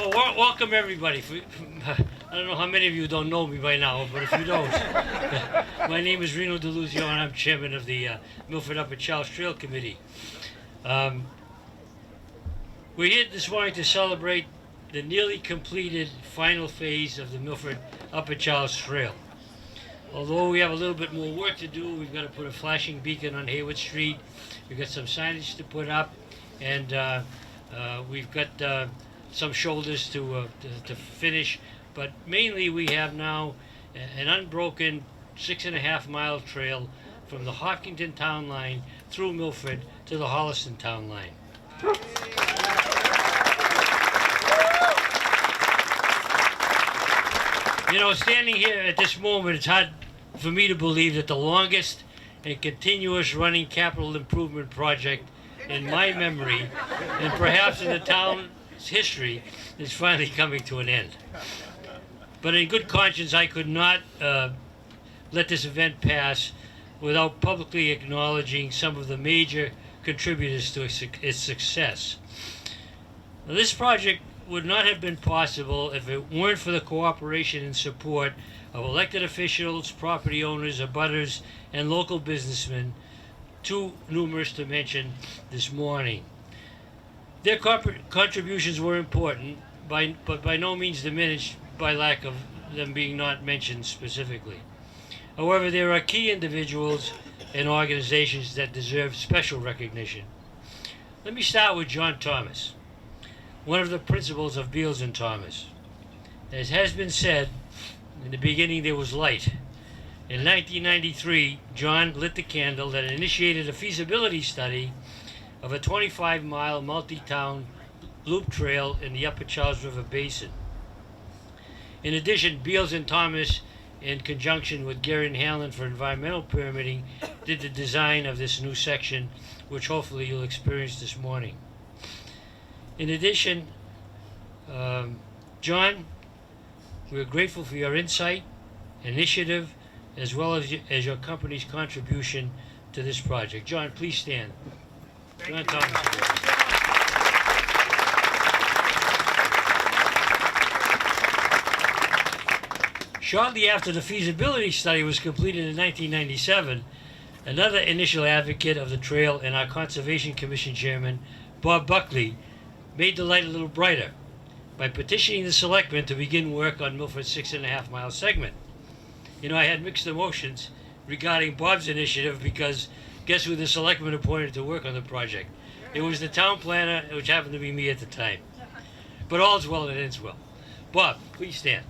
Well, welcome everybody. I don't know how many of you don't know me by now, but if you don't, my name is Reno DeLuzio, and I'm chairman of the Milford Upper Charles Trail Committee. We're here this morning to celebrate the nearly completed final phase of the Milford Upper Charles Trail. Although we have a little bit more work to do, we've got to put a flashing beacon on Hayward Street. We've got some signage to put up, and we've got some shoulders to finish. But mainly we have now an unbroken 6.5 mile trail from the Hopkinton town line through Milford to the Holliston town line. You know, standing here at this moment, it's hard for me to believe that the longest and continuous running capital improvement project in my memory, and perhaps in the town's history, is finally coming to an end. But in good conscience, I could not let this event pass without publicly acknowledging some of the major contributors to its success. Now, this project would not have been possible if it weren't for the cooperation and support of elected officials, property owners, abutters, and local businessmen, too numerous to mention this morning. Their contributions were important, but by no means diminished by lack of them being not mentioned specifically. However, there are key individuals and organizations that deserve special recognition. Let me start with John Thomas, one of the principals of Beals and Thomas. As has been said, in the beginning there was light. In 1993, John lit the candle that initiated a feasibility study of a 25-mile multi-town loop trail in the Upper Charles River Basin. In addition, Beals and Thomas, in conjunction with Gary Hanlon for environmental permitting, did the design of this new section, which hopefully you'll experience this morning. In addition, John, we're grateful for your insight, initiative, as well as your company's contribution to this project. John, please stand. John Thomas. Shortly after the feasibility study was completed in 1997, another initial advocate of the trail and our Conservation Commission chairman, Bob Buckley, made the light a little brighter by petitioning the selectmen to begin work on Milford's 6.5 mile segment. You know, I had mixed emotions regarding Bob's initiative because guess who the selectmen appointed to work on the project? It was the town planner, which happened to be me at the time. But all's well that ends well. Bob, please stand.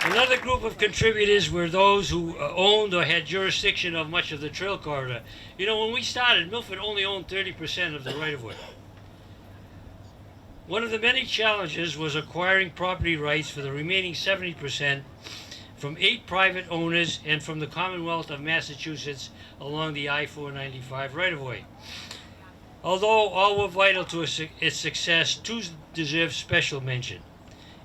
Another group of contributors were those who owned or had jurisdiction of much of the trail corridor. You know, when we started, Milford only owned 30% of the right-of-way. One of the many challenges was acquiring property rights for the remaining 70% from 8 private owners and from the Commonwealth of Massachusetts along the I-495 right-of-way. Although all were vital to its success, 2 deserve special mention.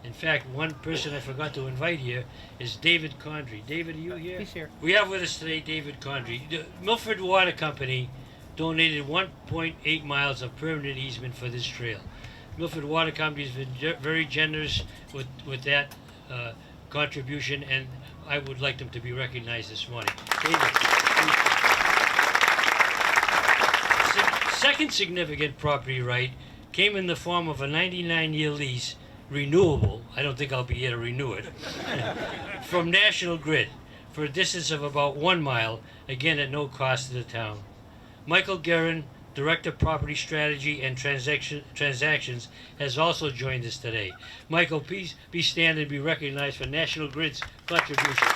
In fact, one person I forgot to invite here is David Condry. David, are you here? He's here. We have with us today David Condry. The Milford Water Company donated 1.8 miles of permanent easement for this trail. Milford Water Company has been very generous with that contribution, and I would like them to be recognized this morning. David. Second significant property right came in the form of a 99-year lease, renewable, I don't think I'll be here to renew it, from National Grid for a distance of about 1 mile, again at no cost to the town. Michael Guerin, Director of Property Strategy and Transactions, has also joined us today. Michael, please be stand and be recognized for National Grid's contribution.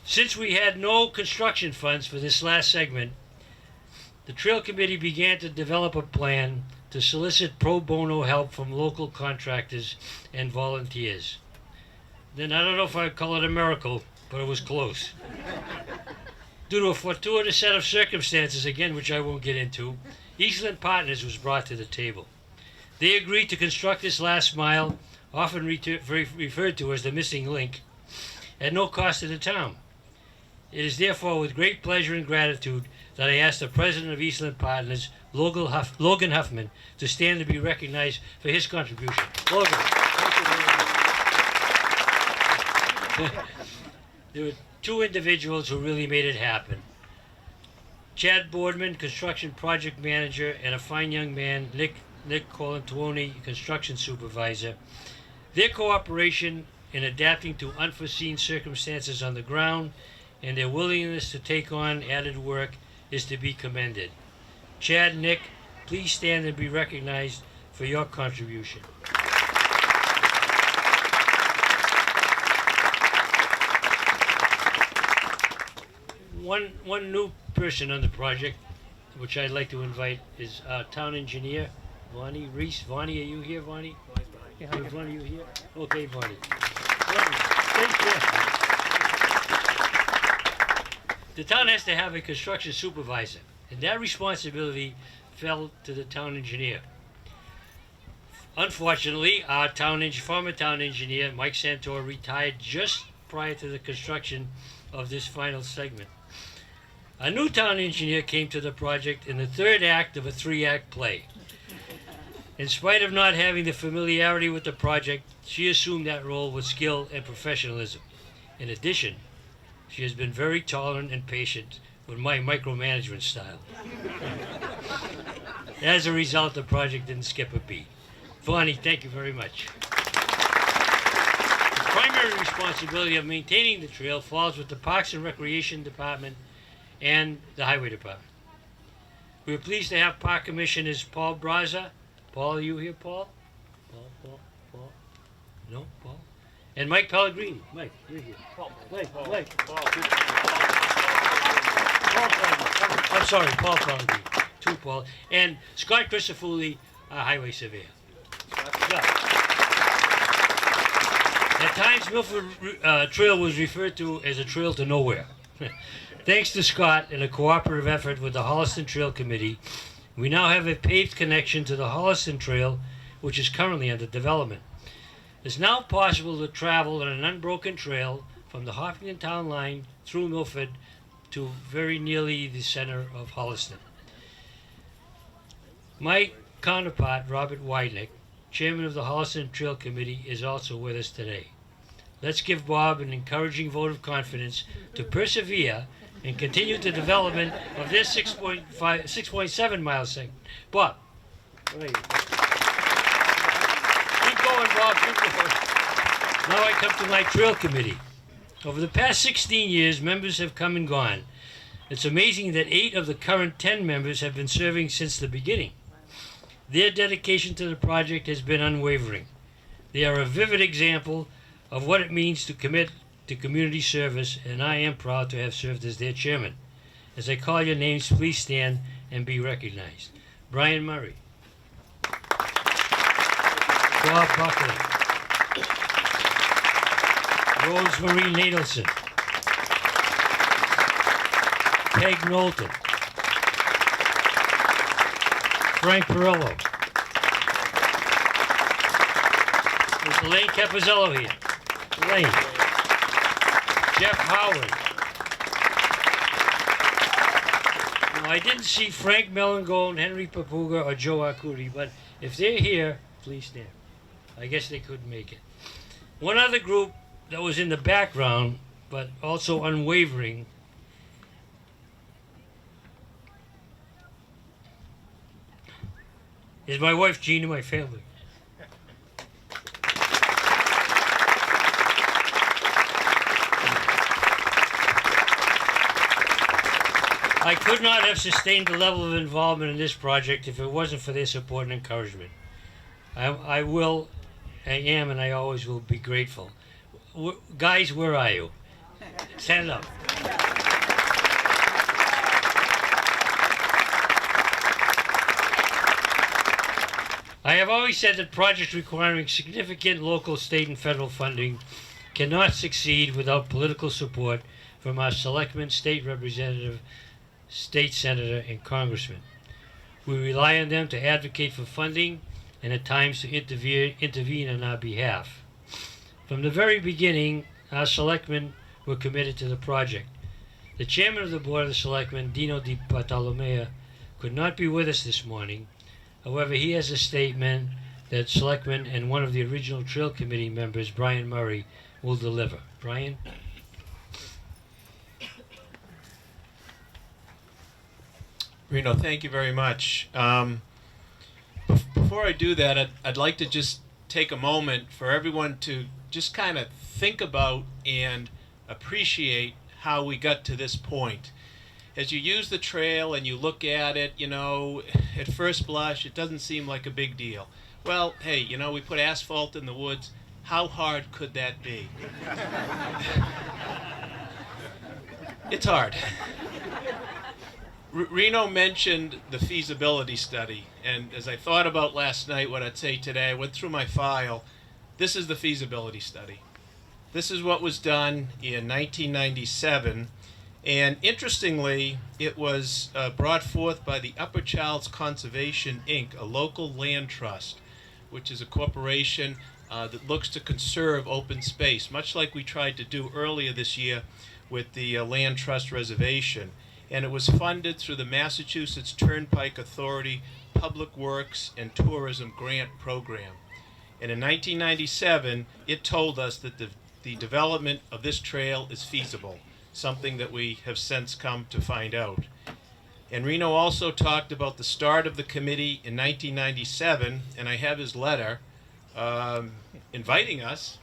Since we had no construction funds for this last segment, the Trail Committee began to develop a plan to solicit pro bono help from local contractors and volunteers. Then I don't know if I'd call it a miracle, but it was close. Due to a fortuitous set of circumstances, again, which I won't get into, Eastland Partners was brought to the table. They agreed to construct this last mile, often referred to as the missing link, at no cost to the town. It is therefore with great pleasure and gratitude that I ask the President of Eastland Partners, Logan Huffman, to stand and be recognized for his contribution. Logan. There were two individuals who really made it happen. Chad Boardman, construction project manager, and a fine young man, Nick Colantuoni, construction supervisor. Their cooperation in adapting to unforeseen circumstances on the ground and their willingness to take on added work is to be commended. Chad, Nick, please stand and be recognized for your contribution. One new person on the project, which I'd like to invite, is our town engineer, Vonnie Reese. Vonnie, are you here, Vonnie? Yeah, Vonnie, you here? Okay, Vonnie. The town has to have a construction supervisor, and that responsibility fell to the town engineer. Unfortunately, our former town engineer, Mike Santor, retired just prior to the construction of this final segment. A new town engineer came to the project in the third act of a three-act play. In spite of not having the familiarity with the project, she assumed that role with skill and professionalism. In addition, she has been very tolerant and patient with my micromanagement style. As a result, the project didn't skip a beat. Vonnie, thank you very much. The primary responsibility of maintaining the trail falls with the Parks and Recreation Department and the Highway Department. We are pleased to have Park Commissioners Paul Braza. Paul, are you here, Paul? Paul? No, Paul? And Mike Pellegrini. Mike, you're here. Mike. Paul. I'm sorry, Paul Pellegrini. Two Paul. And Scott Christofuli, our highway surveyor. At times, Milford Trail was referred to as a trail to nowhere. Thanks to Scott and a cooperative effort with the Holliston Trail Committee, we now have a paved connection to the Holliston Trail, which is currently under development. It's now possible to travel on an unbroken trail from the Hopkinton town line through Milford to very nearly the center of Holliston. My counterpart, Robert Weidnick, chairman of the Holliston Trail Committee, is also with us today. Let's give Bob an encouraging vote of confidence to persevere and continue the development of this 6.7 mile segment. Bob. Right. Keep going, Bob. Keep going. Now I come to my trail committee. Over the past 16 years, members have come and gone. It's amazing that 8 of the current 10 members have been serving since the beginning. Their dedication to the project has been unwavering. They are a vivid example of what it means to commit to community service, and I am proud to have served as their chairman. As I call your names, please stand and be recognized. Brian Murray. Bob Buckley. Rosemarie Nadelson. Peg Knowlton. Frank Perillo. Is Elaine Capozzello here? Elaine. Jeff Howard. Now, I didn't see Frank Mellengold, Henry Papuga, or Joe Arcudi, but if they're here, please stand. I guess they couldn't make it. One other group that was in the background, but also unwavering, is my wife Jean and my family. I could not have sustained the level of involvement in this project if it wasn't for their support and encouragement. I am, and I always will be grateful. Guys, where are you? Stand up. I have always said that projects requiring significant local, state, and federal funding cannot succeed without political support from our selectmen, state representative, state senator, and congressman. We rely on them to advocate for funding and at times to intervene on our behalf. From the very beginning, our selectmen were committed to the project. The chairman of the Board of Selectmen, Dino Di Bartolomeo, could not be with us this morning. However, he has a statement that Selectman and one of the original Trail Committee members, Brian Murray, will deliver. Brian? Reno, thank you very much. Before I do that, I'd like to just take a moment for everyone to just kind of think about and appreciate how we got to this point. As you use the trail and you look at it, you know, at first blush, it doesn't seem like a big deal. Well, hey, you know, we put asphalt in the woods. How hard could that be? It's hard. Reno mentioned the feasibility study, and as I thought about last night what I'd say today, I went through my file. This is the feasibility study. This is what was done in 1997, and interestingly, it was brought forth by the Upper Charles Conservation, Inc., a local land trust, which is a corporation that looks to conserve open space, much like we tried to do earlier this year with the Land Trust Reservation. And it was funded through the Massachusetts Turnpike Authority Public Works and Tourism Grant Program. And in 1997, it told us that the development of this trail is feasible, something that we have since come to find out. And Reno also talked about the start of the committee in 1997, and I have his letter inviting us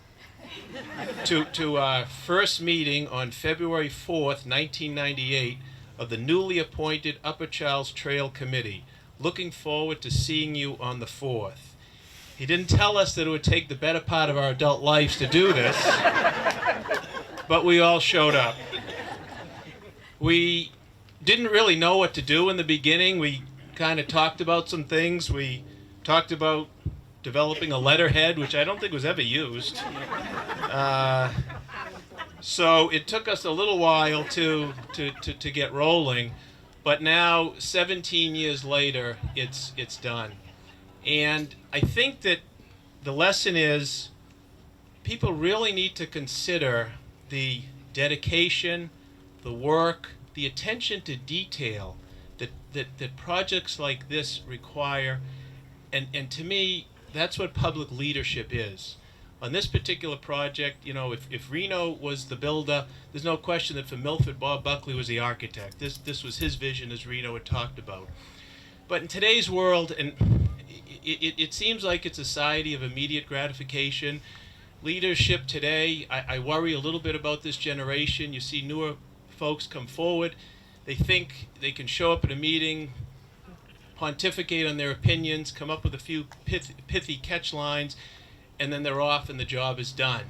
to our first meeting on February 4th, 1998, of the newly appointed Upper Charles Trail Committee. Looking forward to seeing you on the 4th. He didn't tell us that it would take the better part of our adult lives to do this, but we all showed up. We didn't really know what to do in the beginning. We kind of talked about some things. We talked about developing a letterhead, which I don't think was ever used. So it took us a little while to get rolling, but now 17 years later, it's done. And I think that the lesson is people really need to consider the dedication, the work, the attention to detail that projects like this require. And to me, that's what public leadership is. On this particular project, you know, if Reno was the builder, there's no question that for Milford, Bob Buckley was the architect. This was his vision, as Reno had talked about. But in today's world, and it seems like it's a society of immediate gratification. Leadership today, I worry a little bit about this generation. You see newer folks come forward. They think they can show up at a meeting, pontificate on their opinions, come up with a few pithy catch lines, and then they're off and the job is done.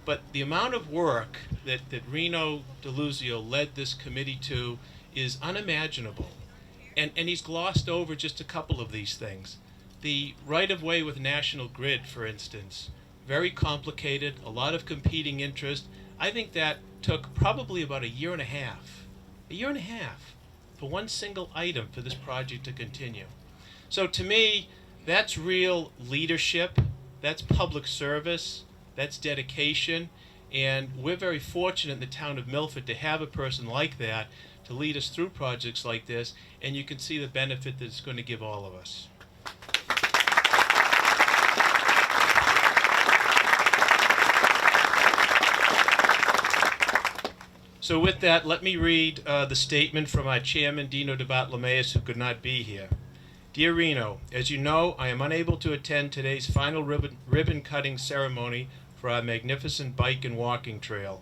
But the amount of work that Reno DeLuzio led this committee to is unimaginable. And he's glossed over just a couple of these things. The right-of-way with National Grid, for instance, very complicated, a lot of competing interest. I think that took probably about a year and a half for one single item for this project to continue. So to me, that's real leadership. That's public service, that's dedication, and we're very fortunate in the town of Milford to have a person like that to lead us through projects like this, and you can see the benefit that it's going to give all of us. So with that, let me read the statement from our chairman, Dino Di Bartolomeo, who could not be here. Dear Reno, as you know, I am unable to attend today's final ribbon-cutting ceremony for our magnificent bike and walking trail.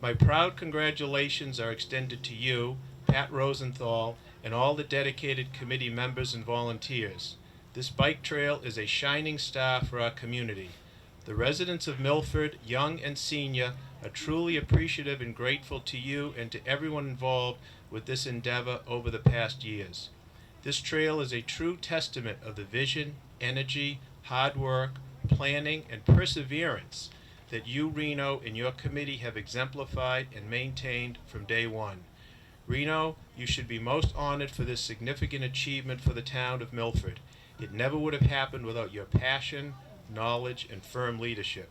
My proud congratulations are extended to you, Pat Rosenthal, and all the dedicated committee members and volunteers. This bike trail is a shining star for our community. The residents of Milford, young and senior, are truly appreciative and grateful to you and to everyone involved with this endeavor over the past years. This trail is a true testament of the vision, energy, hard work, planning, and perseverance that you, Reno, and your committee have exemplified and maintained from day one. Reno, you should be most honored for this significant achievement for the town of Milford. It never would have happened without your passion, knowledge, and firm leadership.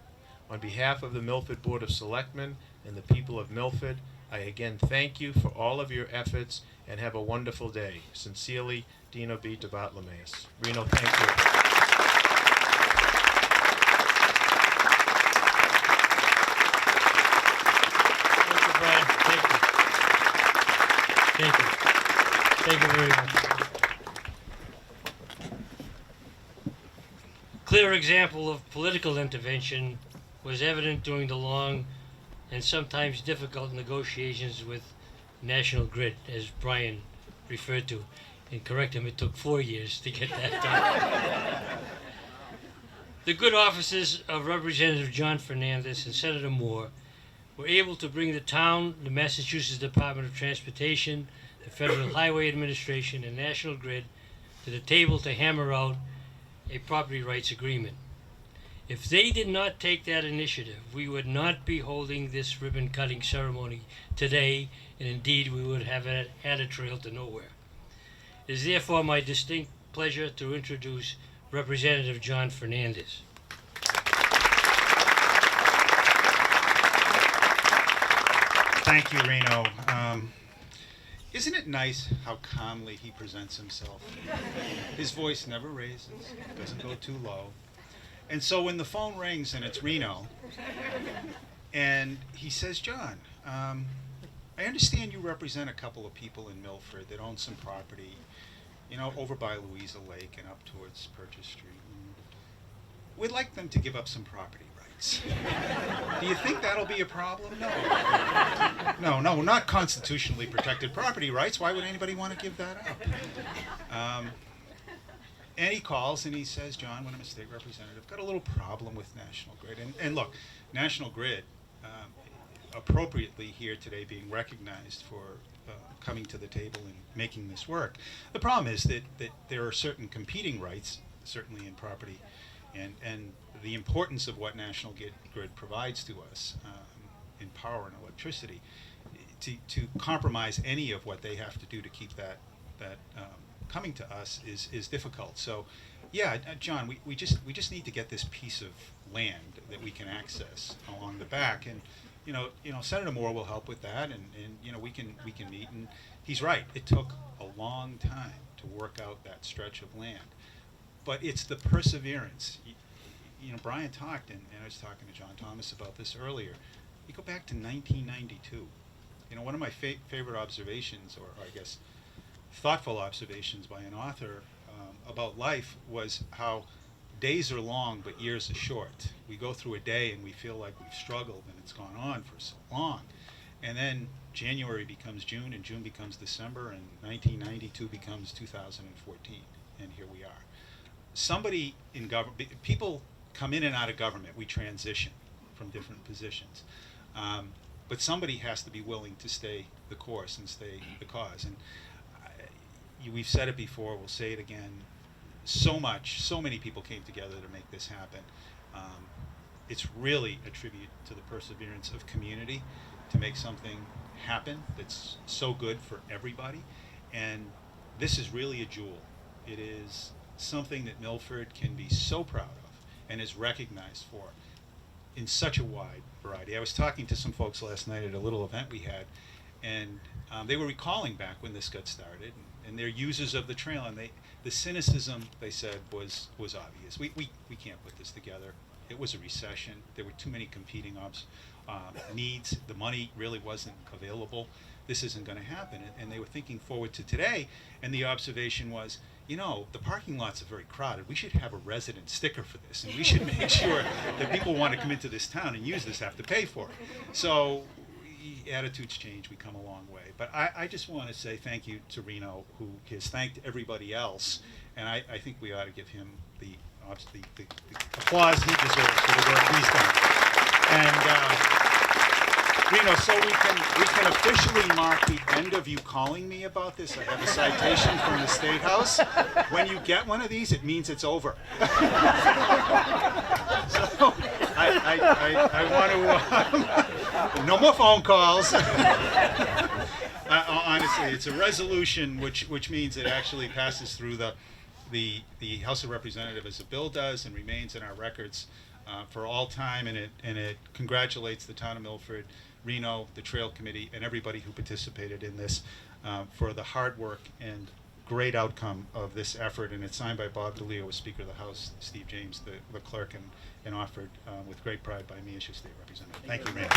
On behalf of the Milford Board of Selectmen and the people of Milford, I again thank you for all of your efforts and have a wonderful day. Sincerely, Dino B. DeBartolomeus. Reno, thank you. Thank you, Brian. Thank you. Thank you. Thank you very much. Clear example of political intervention was evident during the long and sometimes difficult negotiations with National Grid, as Brian referred to. And correct him, it took 4 years to get that done. The good offices of Representative John Fernandez and Senator Moore were able to bring the town, the Massachusetts Department of Transportation, the Federal Highway Administration, and National Grid to the table to hammer out a property rights agreement. If they did not take that initiative, we would not be holding this ribbon-cutting ceremony today, and indeed we would have had a trail to nowhere. It is therefore my distinct pleasure to introduce Representative John Fernandez. Thank you, Reno. Isn't it nice how calmly he presents himself? His voice never raises, doesn't go too low. And so when the phone rings and it's Reno, and he says, John, I understand you represent a couple of people in Milford that own some property, you know, over by Louisa Lake and up towards Purchase Street. We'd like them to give up some property rights. Do you think that'll be a problem? No, not constitutionally protected property rights. Why would anybody want to give that up? And he calls and he says, John, when I'm a state representative, got a little problem with National Grid. And look, National Grid, appropriately here today being recognized for coming to the table and making this work. The problem is that there are certain competing rights, certainly in property, and the importance of what National Grid provides to us in power and electricity, to compromise any of what they have to do to keep that coming to us is difficult. So, yeah, John, we just need to get this piece of land that we can access along the back, and you know, Senator Moore will help with that, and you know, we can meet. And he's right; it took a long time to work out that stretch of land, but it's the perseverance. You know, Brian talked, and I was talking to John Thomas about this earlier. You go back to 1992. You know, one of my favorite observations, or I guess thoughtful observations by an author about life, was how days are long but years are short. We go through a day and we feel like we've struggled and it's gone on for so long. And then January becomes June and June becomes December and 1992 becomes 2014, and here we are. Somebody in government, people come in and out of government, we transition from different positions. But somebody has to be willing to stay the course and stay the cause. And we've said it before, we'll say it again. So many people came together to make this happen. It's really a tribute to the perseverance of community to make something happen that's so good for everybody. And this is really a jewel. It is something that Milford can be so proud of and is recognized for in such a wide variety. I was talking to some folks last night at a little event we had, and they were recalling back when this got started, and they're users of the trail, and the cynicism, they said, was obvious. We can't put this together. It was a recession. There were too many competing needs. The money really wasn't available. This isn't going to happen. And they were thinking forward to today, and the observation was, you know, the parking lots are very crowded. We should have a resident sticker for this, and we should make sure that people want to come into this town and use this have to pay for it. So attitudes change, we come a long way. But I just want to say thank you to Reno, who has thanked everybody else, and I think we ought to give him the applause he deserves for the work he's done. And Reno, so we can officially mark the end of you calling me about this. I have a citation from the State House. When you get one of these, it means it's over. So I want to no more phone calls. Honestly, it's a resolution which means it actually passes through the House of Representatives as a bill does and remains in our records for all time, and it congratulates the town of Milford Reno, the Trail Committee, and everybody who participated in this for the hard work and great outcome of this effort. And it's signed by Bob DeLuzio, as Speaker of the House, Steve James, the clerk, and offered with great pride by me as your state representative. Thank you, Reno.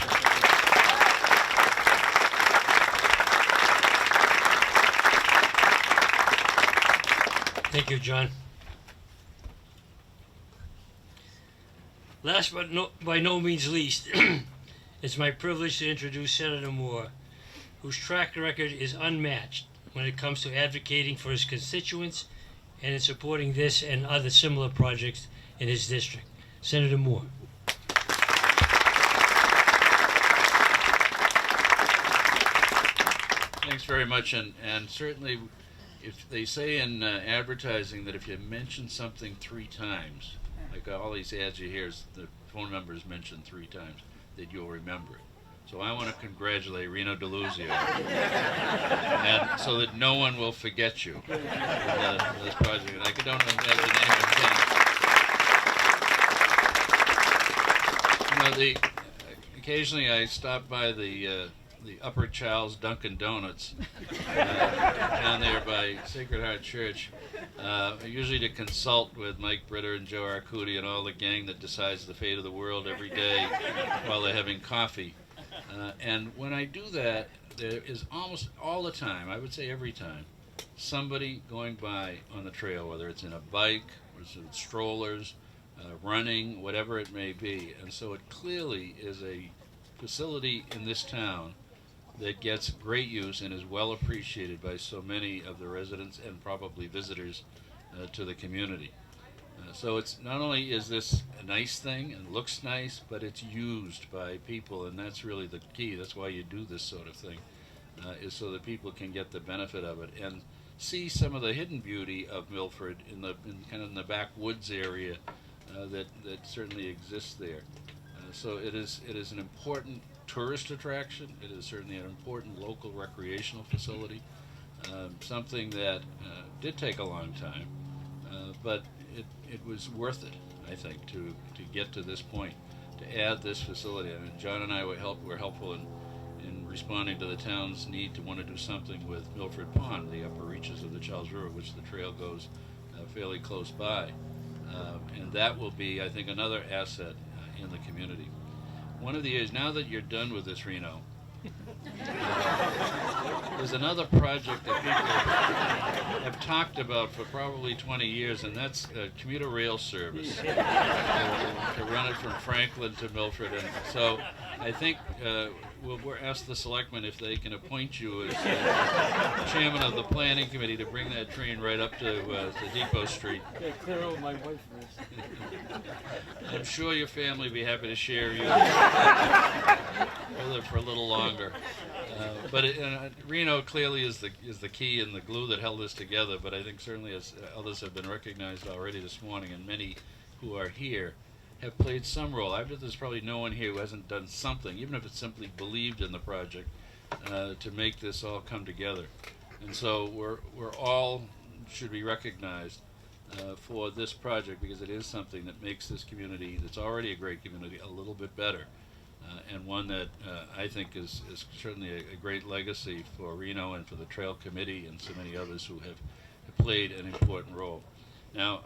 Thank you, John. Last but by no means least, it's my privilege to introduce Senator Moore, whose track record is unmatched when it comes to advocating for his constituents and in supporting this and other similar projects in his district. Senator Moore. Thanks very much, and certainly if they say in advertising that if you mention something 3 times, like all these ads you hear, the phone number is mentioned 3 times, that you'll remember it. So I want to congratulate Reno DeLuzio, and so that no one will forget you with this project. And I don't imagine anyone can. Occasionally I stop by the Upper Charles Dunkin' Donuts down there by Sacred Heart Church, usually to consult with Mike Britter and Joe Arcudi and all the gang that decides the fate of the world every day while they're having coffee. And when I do that, there is almost all the time, I would say every time, somebody going by on the trail, whether it's in a bike, or it's in strollers, running, whatever it may be. And so it clearly is a facility in this town that gets great use and is well appreciated by so many of the residents and probably visitors to the community. So it's not only is this a nice thing and looks nice, but it's used by people, and that's really the key. That's why you do this sort of thing, is so that people can get the benefit of it and see some of the hidden beauty of Milford in kind of in the backwoods area that certainly exists there. So it is an important tourist attraction. It is certainly an important local recreational facility, something that did take a long time, but it was worth it, I think, to get to this point, to add this facility. I mean, John and I were helpful in responding to the town's need to want to do something with Milford Pond, the upper reaches of the Charles River, which the trail goes fairly close by. And that will be, I think, another asset in the community. One of the years, now that you're done with this, Reno, there's another project that people have talked about for probably 20 years, and that's commuter rail service to run it from Franklin to Milford. And so I think we'll ask the selectmen if they can appoint you as chairman of the planning committee to bring that train right up to Depot Street. Clear over my wife first. I'm sure your family will be happy to share you with it for a little longer. But Reno clearly is the key and the glue that held this together. But I think certainly, as others have been recognized already this morning, and many who are here have played some role. I bet there's probably no one here who hasn't done something, even if it's simply believed in the project, to make this all come together. And so we're all should be recognized for this project, because it is something that makes this community, that's already a great community, a little bit better. And one that I think is certainly a great legacy for Reno and for the Trail Committee and so many others who have played an important role. Now,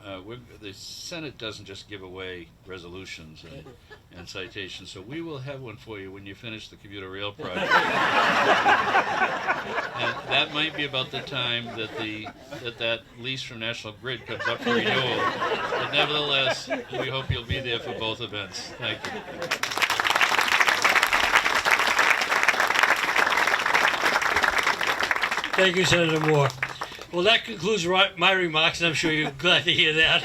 the Senate doesn't just give away resolutions and citations, so we will have one for you when you finish the commuter rail project. And that might be about the time that lease from National Grid comes up for renewal. But nevertheless, we hope you'll be there for both events. Thank you. Thank you, Senator Moore. Well, that concludes my remarks, and I'm sure you're glad to hear that.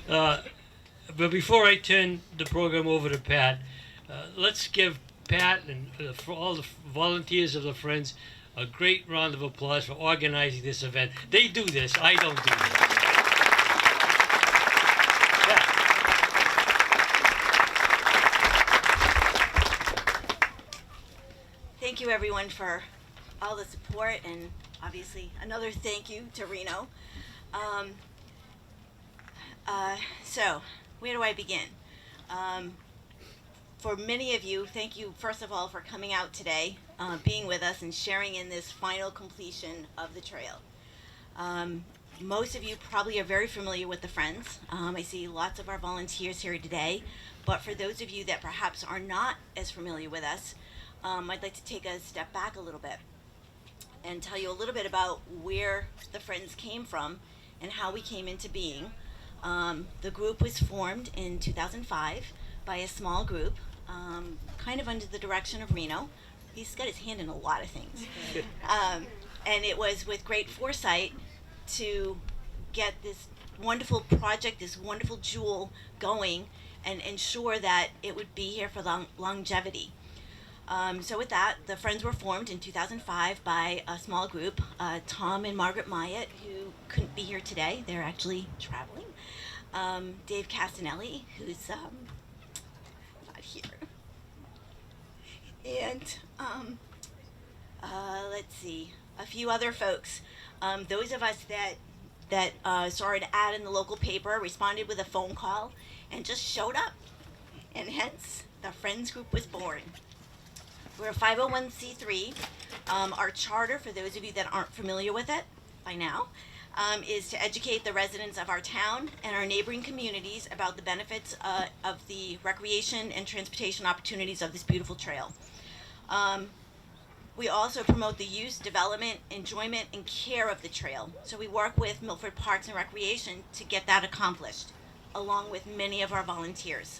But before I turn the program over to Pat, let's give Pat and for all the volunteers of the Friends a great round of applause for organizing this event. They do this. I don't do this. Thank you, everyone, for all the support, and obviously another thank you to Reno. So where do I begin? for many of you, thank you first of all for coming out today, being with us and sharing in this final completion of the trail. Most of you probably are very familiar with the Friends. I see lots of our volunteers here today, but for those of you that perhaps are not as familiar with us, I'd like to take a step back a little bit and tell you a little bit about where the Friends came from and how we came into being. The group was formed in 2005 by a small group, kind of under the direction of Reno. He's got his hand in a lot of things. And it was with great foresight to get this wonderful project, this wonderful jewel going, and ensure that it would be here for longevity. So with that, the Friends were formed in 2005 by a small group, Tom and Margaret Myatt, who couldn't be here today. They're actually traveling. Dave Castanelli, who's not here. And let's see, a few other folks. Those of us that saw an ad in the local paper, responded with a phone call, and just showed up. And hence, the Friends Group was born. We're a 501c3. Our charter, for those of you that aren't familiar with it by now, is to educate the residents of our town and our neighboring communities about the benefits of the recreation and transportation opportunities of this beautiful trail. We also promote the use, development, enjoyment, and care of the trail. So we work with Milford Parks and Recreation to get that accomplished, along with many of our volunteers.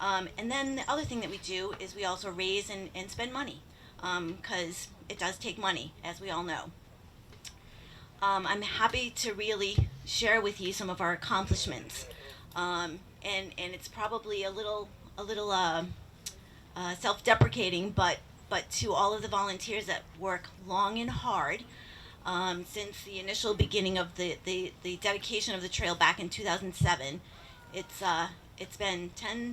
And then the other thing that we do is we also raise and spend money, because it does take money, as we all know. I'm happy to really share with you some of our accomplishments, and it's probably a little self-deprecating, but to all of the volunteers that work long and hard since the initial beginning of the dedication of the trail back in 2007. It's been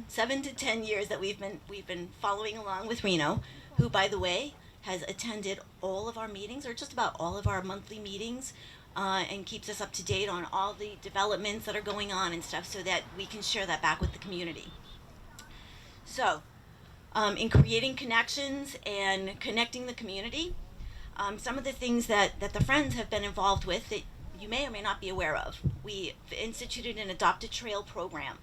7 to 10 years that we've been following along with Reno, who, by the way, has attended all of our meetings, or just about all of our monthly meetings, and keeps us up to date on all the developments that are going on and stuff, so that we can share that back with the community. So, in creating connections and connecting the community, some of the things that the Friends have been involved with that you may or may not be aware of. We instituted an Adopt a Trail program.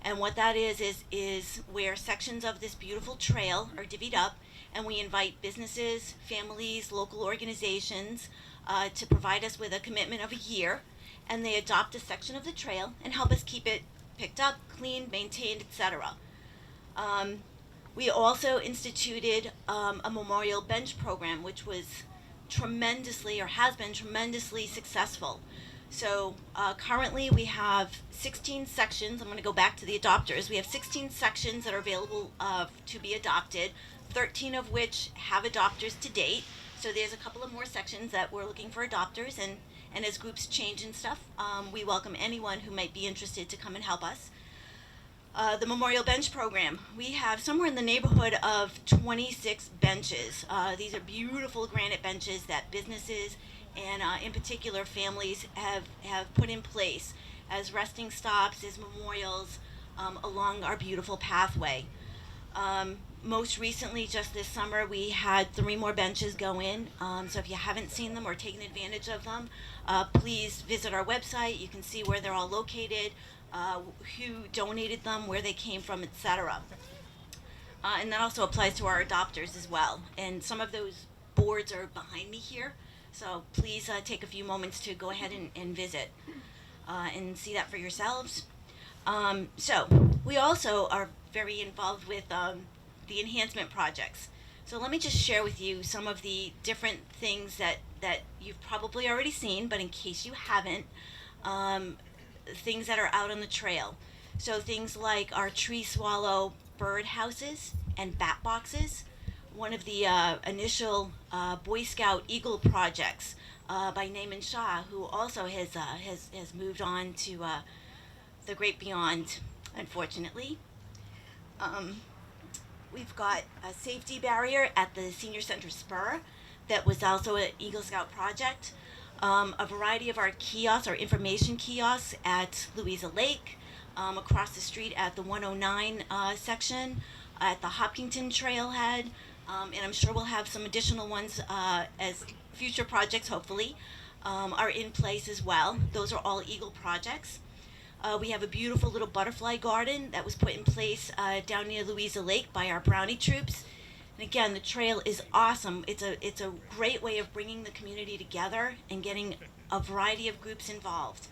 And what that is where sections of this beautiful trail are divvied up, and we invite businesses, families, local organizations to provide us with a commitment of a year, and they adopt a section of the trail and help us keep it picked up, cleaned, maintained, etc. We also instituted a memorial bench program, which was tremendously, or has been tremendously successful. So currently we have 16 sections. I'm going to go back to the adopters. We have 16 sections that are available to be adopted, 13 of which have adopters to date. So there's a couple of more sections that we're looking for adopters, and as groups change and stuff, we welcome anyone who might be interested to come and help us. The Memorial Bench Program. We have somewhere in the neighborhood of 26 benches. These are beautiful granite benches that businesses and in particular families have put in place as resting stops, as memorials along our beautiful pathway. Most recently, just this summer, we had 3 more benches go in. So if you haven't seen them or taken advantage of them, please visit our website. You can see where they're all located, who donated them, where they came from, etc. And that also applies to our adopters as well. And some of those boards are behind me here. So please take a few moments to go ahead and visit and see that for yourselves. So we also are very involved with the enhancement projects. So let me just share with you some of the different things that you've probably already seen, but in case you haven't, things that are out on the trail. So things like our tree swallow bird houses and bat boxes. One of the initial Boy Scout Eagle projects by Naaman Shah, who also has moved on to the great beyond, unfortunately. We've got a safety barrier at the Senior Center Spur that was also an Eagle Scout project. A variety of our kiosks, our information kiosks at Louisa Lake, across the street at the 109 section, at the Hopkinton Trailhead, and I'm sure we'll have some additional ones as future projects, hopefully, are in place as well. Those are all Eagle projects. We have a beautiful little butterfly garden that was put in place down near Louisa Lake by our Brownie troops. And again, the trail is awesome. It's a great way of bringing the community together and getting a variety of groups involved.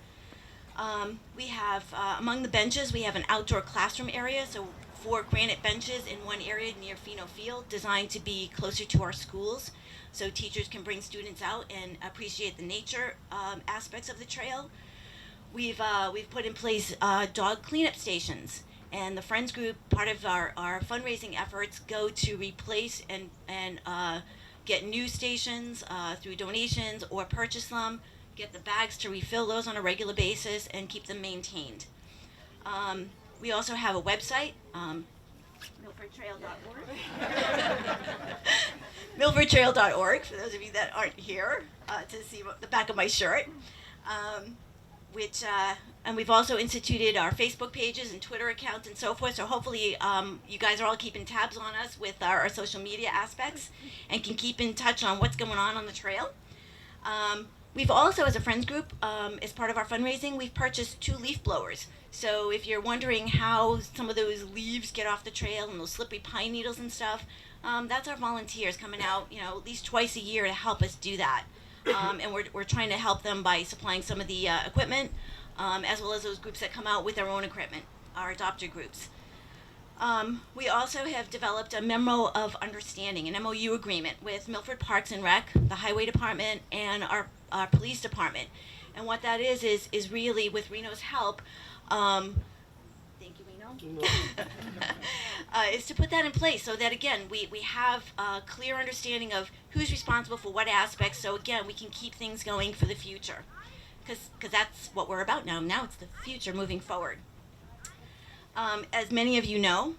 We have, among the benches, we have an outdoor classroom area, so 4 granite benches in one area near Pheno Field, designed to be closer to our schools, so teachers can bring students out and appreciate the nature aspects of the trail. We've put in place dog cleanup stations, and the Friends Group, part of our fundraising efforts, go to replace and get new stations through donations or purchase them, get the bags to refill those on a regular basis, and keep them maintained. We also have a website, milfordtrail.org. milfordtrail.org, for those of you that aren't here to see the back of my shirt. And we've also instituted our Facebook pages and Twitter accounts and so forth. So hopefully you guys are all keeping tabs on us with our social media aspects and can keep in touch on what's going on the trail. We've also, as a Friends Group, as part of our fundraising, we've purchased 2 leaf blowers. So if you're wondering how some of those leaves get off the trail and those slippery pine needles and stuff, that's our volunteers coming out, at least twice a year to help us do that. And we're trying to help them by supplying some of the equipment, as well as those groups that come out with their own equipment, our adopter groups. We also have developed a memo of understanding, an MOU agreement with Milford Parks and Rec, the Highway Department, and our police department. And what that is really, with Reno's help, thank you, Reno, is to put that in place so that, again, we have a clear understanding of who's responsible for what aspects, so again, we can keep things going for the future. Because that's what we're about now. Now it's the future moving forward. As many of you know,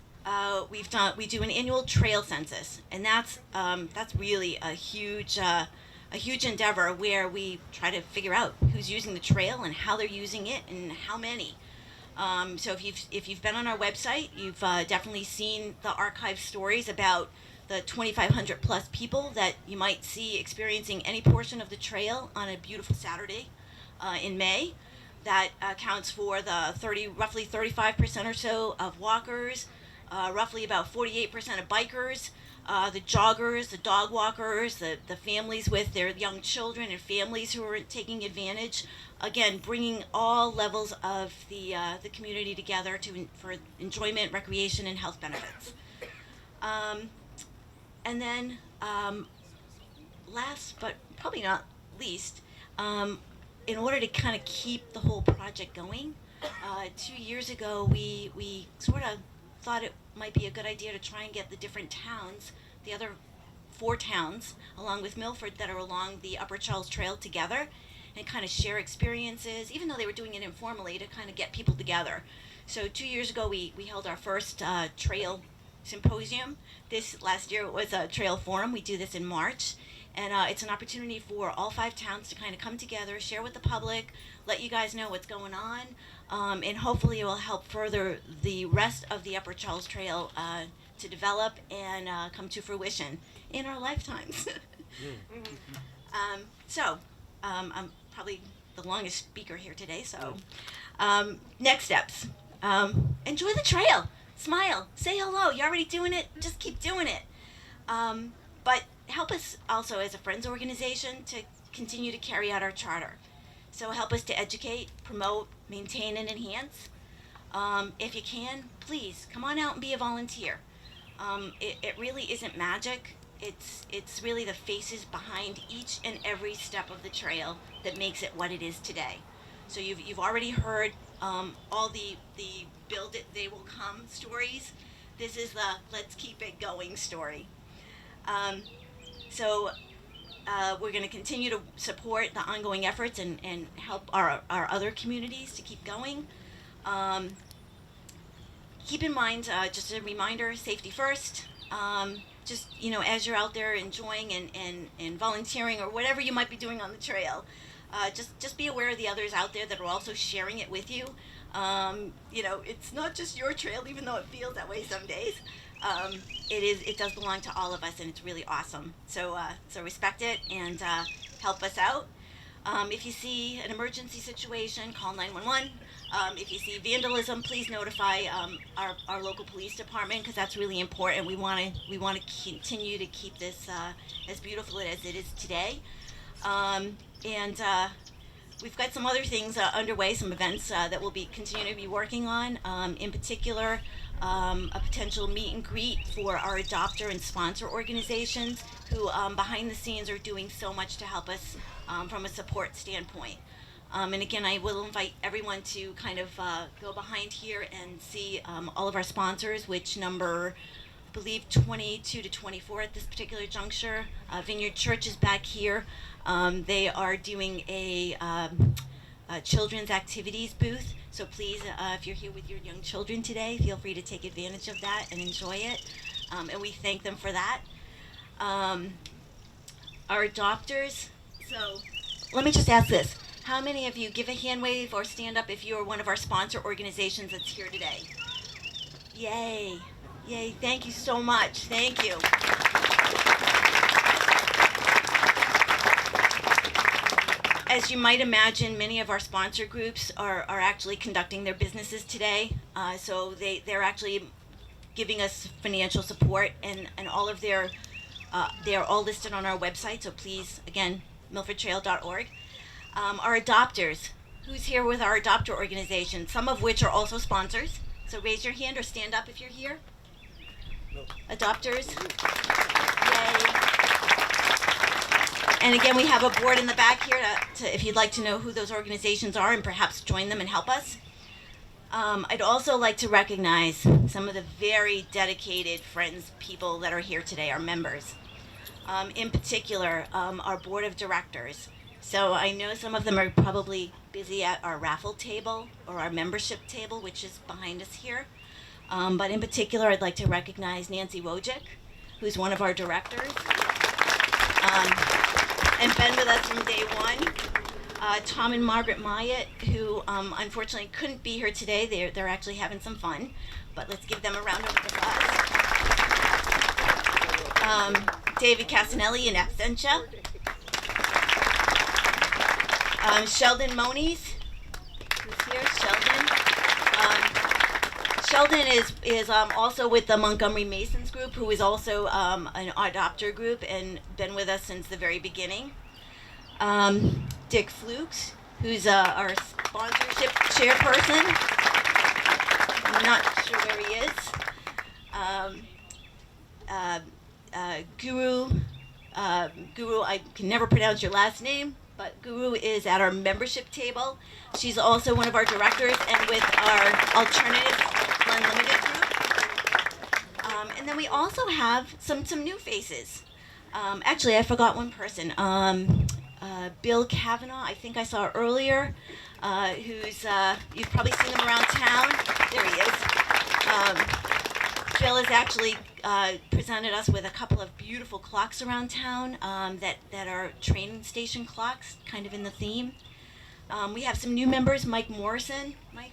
we do an annual trail census, and that's really a huge endeavor where we try to figure out who's using the trail and how they're using it and how many. So if you've been on our website, you've definitely seen the archive stories about the 2,500 plus people that you might see experiencing any portion of the trail on a beautiful Saturday in May. That accounts for the roughly 35% or so of walkers, roughly about 48% of bikers, the joggers, the dog walkers, the families with their young children and families who are taking advantage. Again, bringing all levels of the community together for enjoyment, recreation, and health benefits. And then, last but probably not least, in order to kind of keep the whole project going, 2 years ago we sort of thought it might be a good idea to try and get the different towns, the other 4 towns, along with Milford, that are along the Upper Charles Trail together and kind of share experiences, even though they were doing it informally, to kind of get people together. So 2 years ago we held our first trail symposium. Last year it was a trail forum. We do this in March. And it's an opportunity for all 5 towns to kind of come together, share with the public, let you guys know what's going on, and hopefully it will help further the rest of the Upper Charles Trail to develop and come to fruition in our lifetimes. I'm probably the longest speaker here today, so next steps. Enjoy the trail. Smile. Say hello. You're already doing it. Just keep doing it. But help us also as a Friends organization to continue to carry out our charter. So help us to educate, promote, maintain, and enhance. If you can, please come on out and be a volunteer. It really isn't magic. It's really the faces behind each and every step of the trail that makes it what it is today. So you've already heard all the build it, they will come stories. This is the let's keep it going story. We're going to continue to support the ongoing efforts and help our other communities to keep going. Keep in mind, just a reminder, safety first. Just, as you're out there enjoying and volunteering or whatever you might be doing on the trail, just be aware of the others out there that are also sharing it with you. It's not just your trail, even though it feels that way some days. it does belong to all of us, and it's really awesome. So respect it and help us out. If you see an emergency situation, call 911. If you see vandalism, please notify our local police department, because that's really important. We want to continue to keep this as beautiful as it is today. We've got some other things underway, some events that we'll be continuing to be working on. In particular, a potential meet and greet for our adopter and sponsor organizations who behind the scenes are doing so much to help us from a support standpoint. And again, I will invite everyone to kind of go behind here and see all of our sponsors, which number, I believe, 22 to 24 at this particular juncture. Vineyard Church is back here. They are doing a children's activities booth. So please, if you're here with your young children today, feel free to take advantage of that and enjoy it. And we thank them for that. Our adopters. So let me just ask this. How many of you give a hand wave or stand up if you are one of our sponsor organizations that's here today? Yay. Yay. Thank you so much. Thank you. As you might imagine, many of our sponsor groups are actually conducting their businesses today. So they're actually giving us financial support, and all of they're all listed on our website. So please, again, milfordtrail.org. Our adopters, who's here with our adopter organization, some of which are also sponsors. So raise your hand or stand up if you're here. No. Adopters. Yay. And again, we have a board in the back here to if you'd like to know who those organizations are and perhaps join them and help us. I'd also like to recognize some of the very dedicated friends, people that are here today, our members. In particular, our board of directors. So I know some of them are probably busy at our raffle table or our membership table, which is behind us here. But in particular, I'd like to recognize Nancy Wojcik, who's one of our directors, and been with us from day one. Tom and Margaret Myatt, who unfortunately couldn't be here today. They're actually having some fun, but let's give them a round of applause. David Casanelli in absentia. Sheldon Moniz, who's here, Sheldon. Sheldon is also with the Montgomery Masons group, who is also an adopter group and been with us since the very beginning. Dick Flukes, who's our sponsorship chairperson. I'm not sure where he is. Guru, I can never pronounce your last name, but Guru is at our membership table. She's also one of our directors and with our Alternatives Unlimited group. And then we also have some new faces. Actually, I forgot one person. Bill Kavanaugh, I think I saw earlier, who's, you've probably seen him around town. There he is. Bill has actually presented us with a couple of beautiful clocks around town that are train station clocks, kind of in the theme. We have some new members, Mike Morrison. Mike,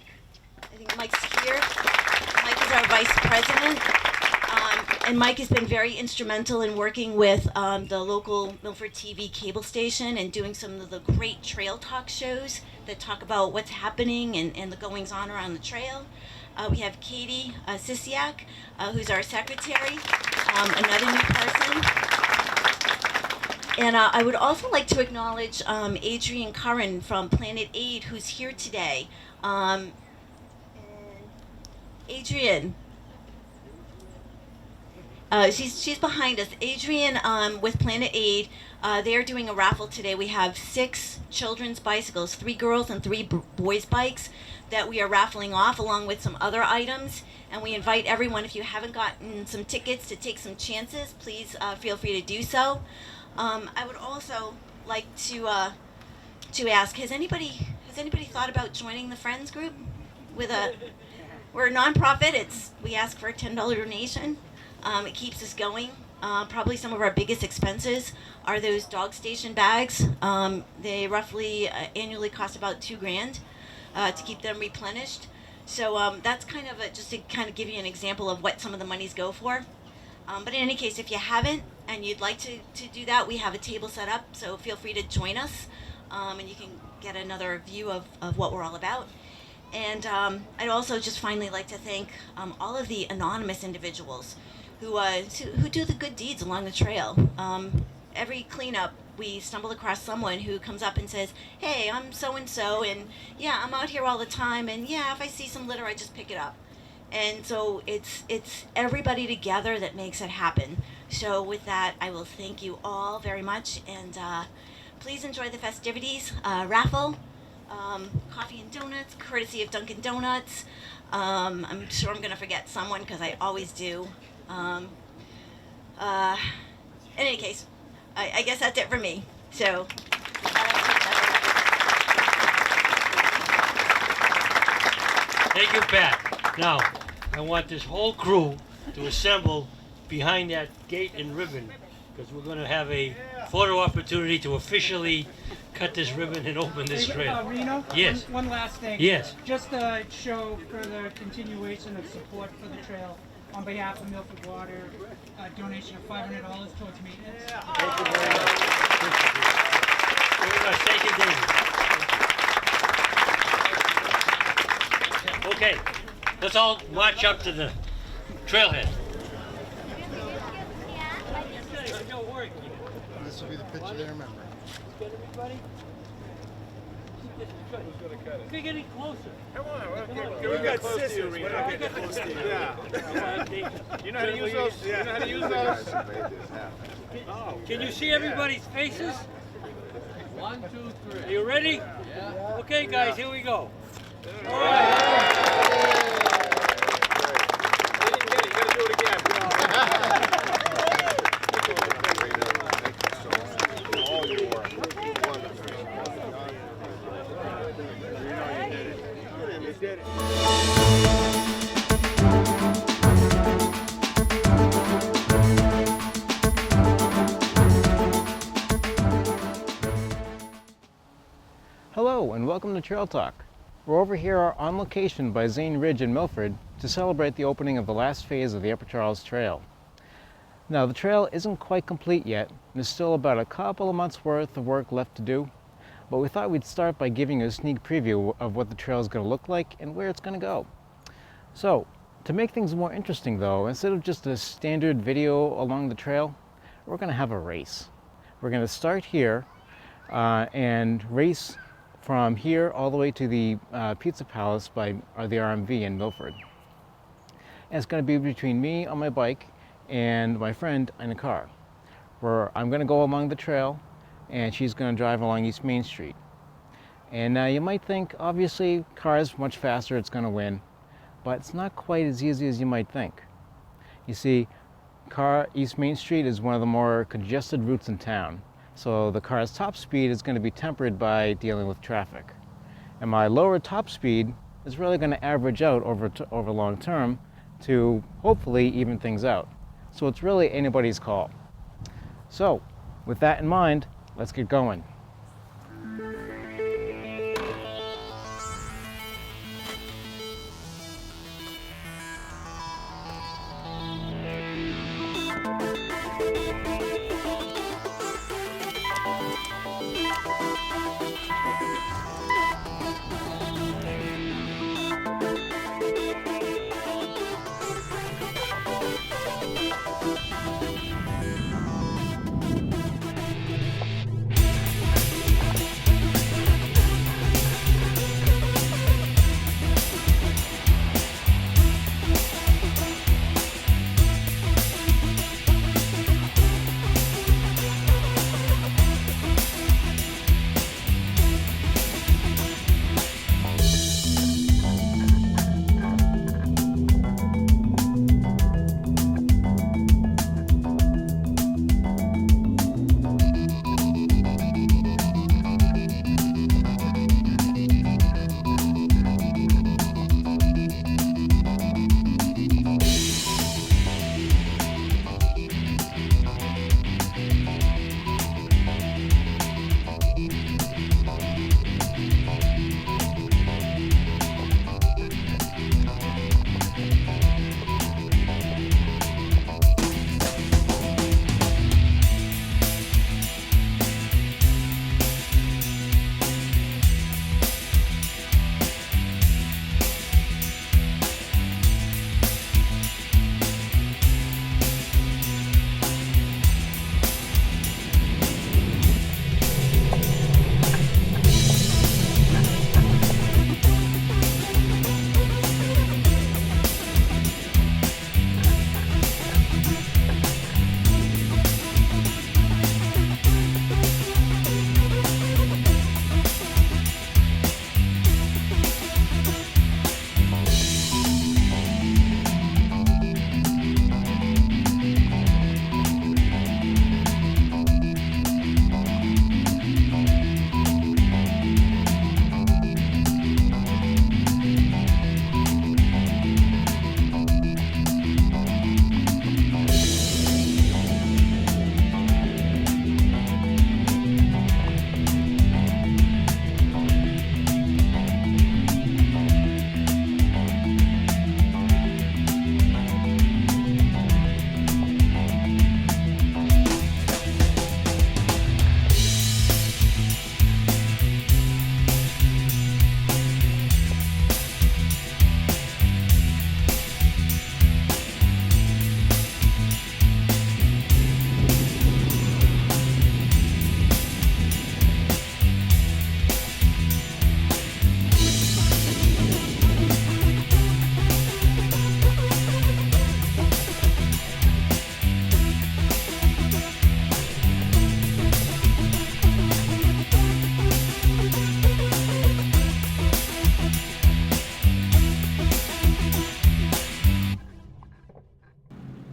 I think Mike's here. Mike is our vice president. And Mike has been very instrumental in working with the local Milford TV cable station and doing some of the great trail talk shows that talk about what's happening and the goings-on around the trail. We have Katie Sisiak, who's our secretary, another new person. And I would also like to acknowledge Adrian Curran from Planet Aid, who's here today. And Adrian, she's behind us. Adrian with Planet Aid, they're doing a raffle today. We have 6 children's bicycles, 3 girls and 3 boys' bikes that we are raffling off along with some other items. And we invite everyone, if you haven't gotten some tickets, to take some chances. Please feel free to do so. I would also like to ask, has anybody thought about joining the Friends group? We're a nonprofit. We ask for a $10 donation. It keeps us going. Probably some of our biggest expenses are those dog station bags. They roughly annually cost about $2,000 to keep them replenished. So that's kind of just to kind of give you an example of what some of the monies go for. But in any case, if you haven't and you'd like to do that, we have a table set up, so feel free to join us, and you can get another view of what we're all about. And I'd also just finally like to thank all of the anonymous individuals who do the good deeds along the trail. Every cleanup, we stumble across someone who comes up and says, "Hey, I'm so-and-so, and yeah, I'm out here all the time, and yeah, if I see some litter, I just pick it up." And so it's everybody together that makes it happen. So with that, I will thank you all very much, and please enjoy the festivities. Raffle, coffee and donuts, courtesy of Dunkin' Donuts. I'm sure I'm going to forget someone because I always do. In any case, I guess that's it for me. So. Thank you, Pat. Now, I want this whole crew to assemble behind that gate and ribbon, because we're going to have a photo opportunity to officially cut this ribbon and open this trail. Reno? Yes. One last thing. Yes. Just to show further continuation of support for the trail, on behalf of Milford Water, a donation of $500 towards maintenance. Thank you very much. Very much. Thank you, David. Okay, let's all march up to the trailhead. This will be the picture they remember. We're getting closer. Come on, we got close to you, Reno. We're getting close to you. Yeah. You know how to use those? You know how to use those? Can you see everybody's faces? 1, 2, 3. Are you ready? Yeah. Okay, guys, here we go. All right. You didn't get it. You got to do it again. Hello and welcome to Trail Talk. We're over here on location by Zane Ridge in Milford to celebrate the opening of the last phase of the Upper Charles Trail. Now the trail isn't quite complete yet, and there's still about a couple of months worth of work left to do, but we thought we'd start by giving you a sneak preview of what the trail is going to look like and where it's going to go. So, to make things more interesting though, instead of just a standard video along the trail, we're going to have a race. We're going to start here and race from here all the way to the Pizza Palace by the RMV in Milford. And it's going to be between me on my bike and my friend in a car, where I'm going to go along the trail and she's going to drive along East Main Street. And now you might think, obviously, cars much faster, it's going to win, but it's not quite as easy as you might think. You see, East Main Street is one of the more congested routes in town. So the car's top speed is going to be tempered by dealing with traffic. And my lower top speed is really going to average out over long term to hopefully even things out. So it's really anybody's call. So with that in mind, let's get going.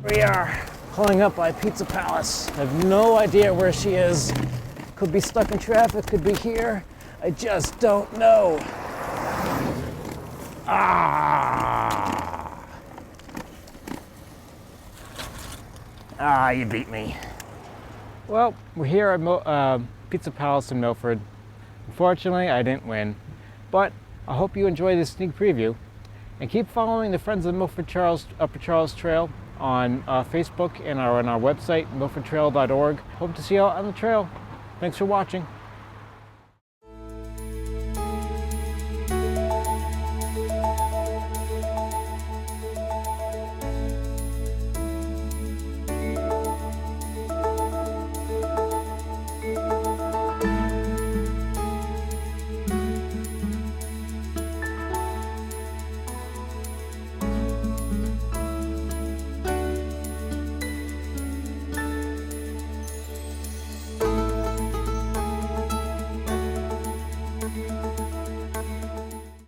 We are pulling up by Pizza Palace. I have no idea where she is. Could be stuck in traffic, could be here. I just don't know. You beat me. Well, we're here at Pizza Palace in Milford. Unfortunately, I didn't win, but I hope you enjoy this sneak preview. And keep following the Friends of the Milford Upper Charles Trail on Facebook and on our website, milfordtrail.org. Hope to see you out on the trail. Thanks for watching.